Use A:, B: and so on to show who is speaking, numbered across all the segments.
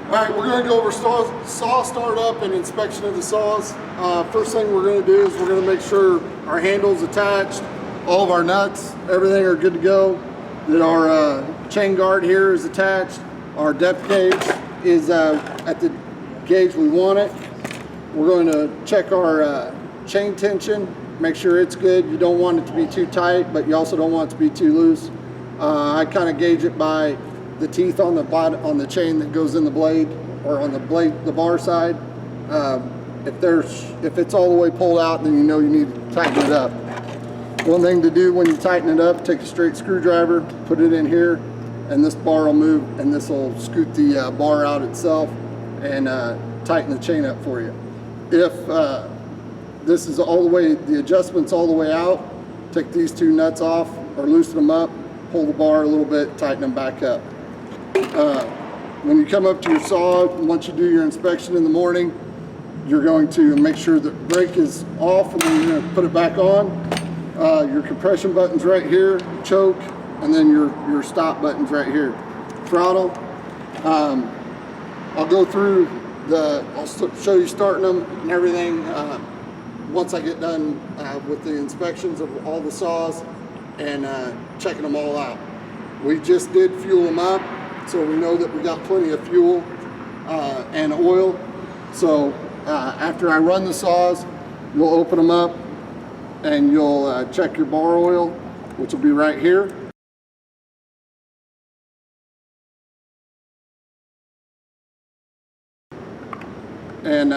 A: All right, we're going to go over saw startup and inspection of the saws. First thing we're going to do is we're going to make sure our handle's attached, all of our nuts, everything are good to go, that our chain guard here is attached, our depth gauge is at the gauge we want it. We're going to check our chain tension, make sure it's good. You don't want it to be too tight, but you also don't want it to be too loose. I kind of gauge it by the teeth on the bottom, on the chain that goes in the blade, or on the blade, the bar side. If it's all the way pulled out, then you know you need to tighten it up. One thing to do when you tighten it up, take a straight screwdriver, put it in here, and this bar will move, and this will scoot the bar out itself and tighten the chain up for you. If this is all the way, the adjustment's all the way out, take these two nuts off or loosen them up, pull the bar a little bit, tighten them back up. When you come up to your saw, once you do your inspection in the morning, you're going to make sure the brake is off, and then you're going to put it back on. Your compression button's right here, choke, and then your stop button's right here. Throttle. I'll go through I'll show you starting them and everything once I get done with the inspections of all the saws and checking them all out. We just did fuel them up, so we know that we got plenty of fuel and oil. So after I run the saws, you'll open them up and you'll check your bar oil, which will be right here. And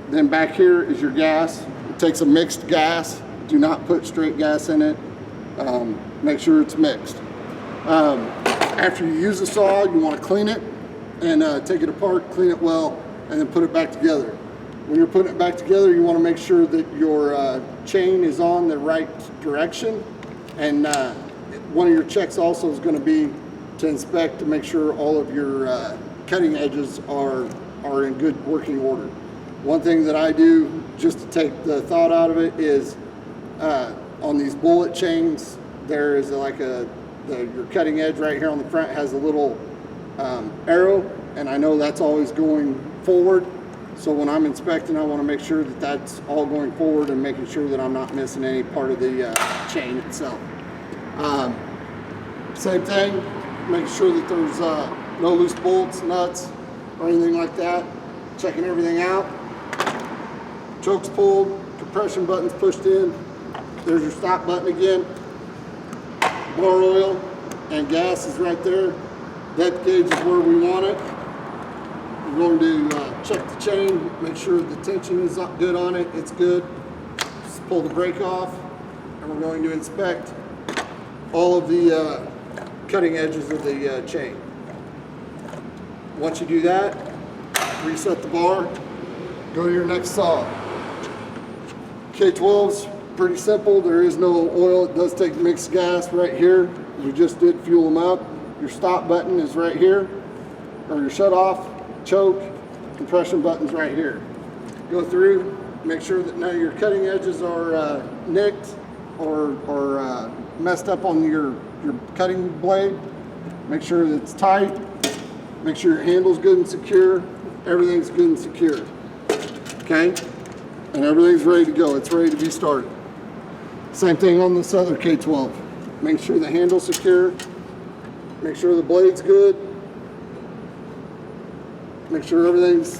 A: then back here is your gas. It takes a mixed gas. Do not put straight gas in it. Make sure it's mixed. After you use the saw, you want to clean it and take it apart, clean it well, and then put it back together. When you're putting it back together, you want to make sure that your chain is on the right direction. And one of your checks also is going to be to inspect to make sure all of your cutting edges are in good working order. One thing that I do just to take the thought out of it is on these bullet chains, there is like your cutting edge right here on the front has a little arrow, and I know that's always going forward. So when I'm inspecting, I want to make sure that that's all going forward and making sure that I'm not missing any part of the chain itself. Same thing, make sure that there's no loose bolts, nuts, or anything like that. Checking everything out. Choke's pulled, compression button's pushed in. There's your stop button again. Bar oil and gas is right there. Depth gauge is where we want it. We're going to check the chain, make sure the tension is good on it. It's good. Just pull the brake off, and we're going to inspect all of the cutting edges of the chain. Once you do that, reset the bar, go to your next saw. K12's pretty simple. There is no oil. It does take mixed gas right here. We just did fuel them up. Your stop button is right here, or your shut off, choke, compression button's right here. Go through, make sure that none of your cutting edges are nicked or messed up on your cutting blade. Make sure that it's tight. Make sure your handle's good and secure. Everything's good and secure. Okay? And everything's ready to go. It's ready to be started. Same thing on this other K12. Make sure the handle's secure. Make sure the blade's good. Make sure everything's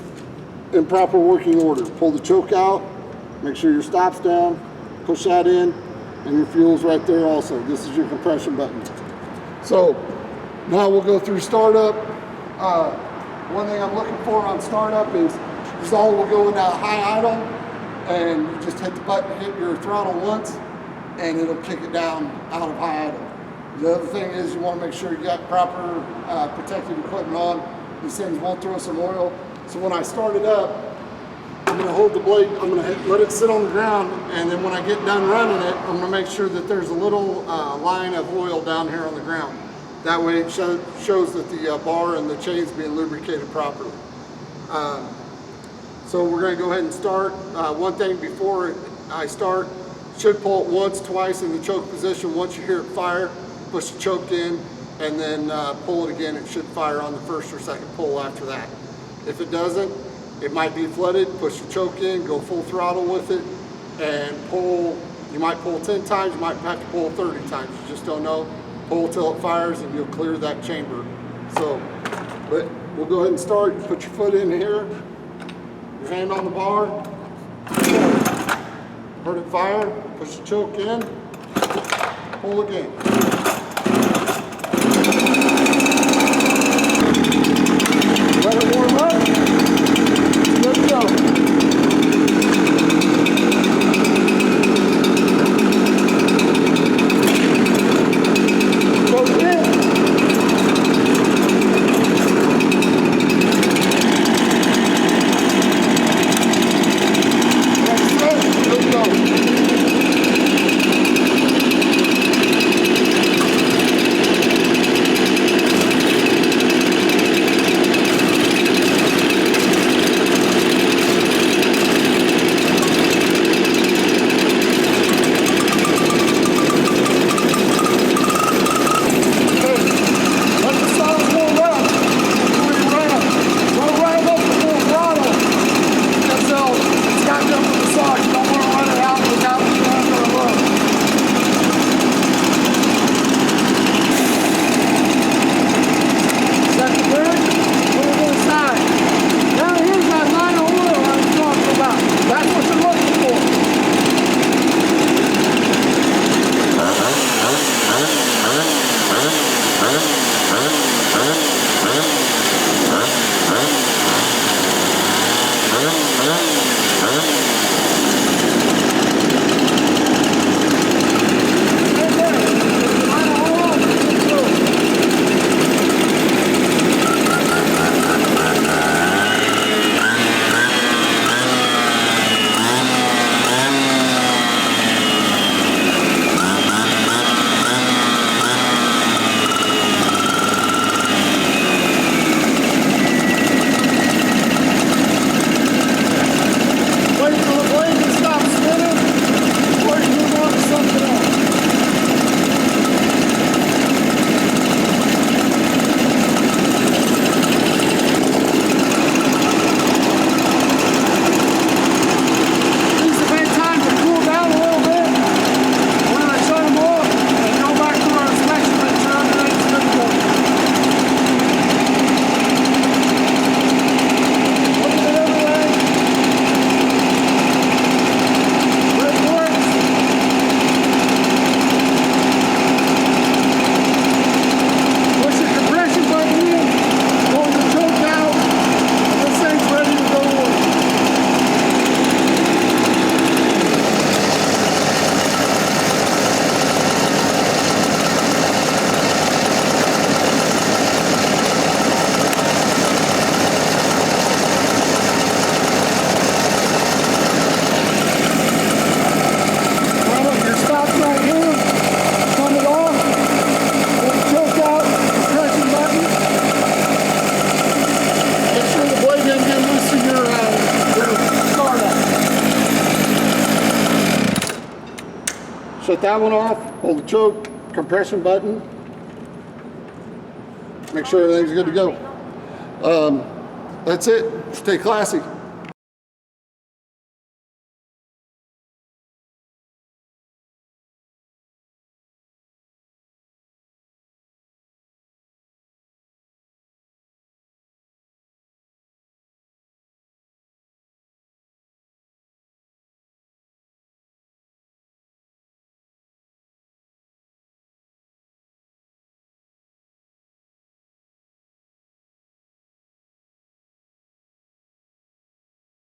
A: in proper working order. Pull the choke out. Make sure your stop's down. Push that in. And your fuel's right there also. This is your compression button. So now we'll go through startup. One thing I'm looking for on startup is the saw will go into high idle, and you just hit the button, hit your throttle once, and it'll kick it down out of high idle. The other thing is you want to make sure you got proper protective equipment on. These things won't throw some oil. So when I start it up, I'm going to hold the blade, I'm going to let it sit on the ground, and then when I get done running it, I'm going to make sure that there's a little line of oil down here on the ground. That way it shows that the bar and the chain's being lubricated properly. So we're going to go ahead and start. One thing before I start, should pull it once, twice in the choke position. Once you hear it fire, push the choke in, and then pull it again. It should fire on the first or second pull after that. If it doesn't, it might be flooded. Push the choke in, go full throttle with it, and pull. You might pull 10 times, you might have to pull 30 times. You just don't know. Pull till it fires and you'll clear that chamber. So, but we'll go ahead and start. Put your foot in here, your hand on the bar. Heard it fire, push the choke in, pull again. Let it warm up, good to go. Shut that one off, hold the choke, compression button. Make sure everything's good to go. That's it. Stay classy.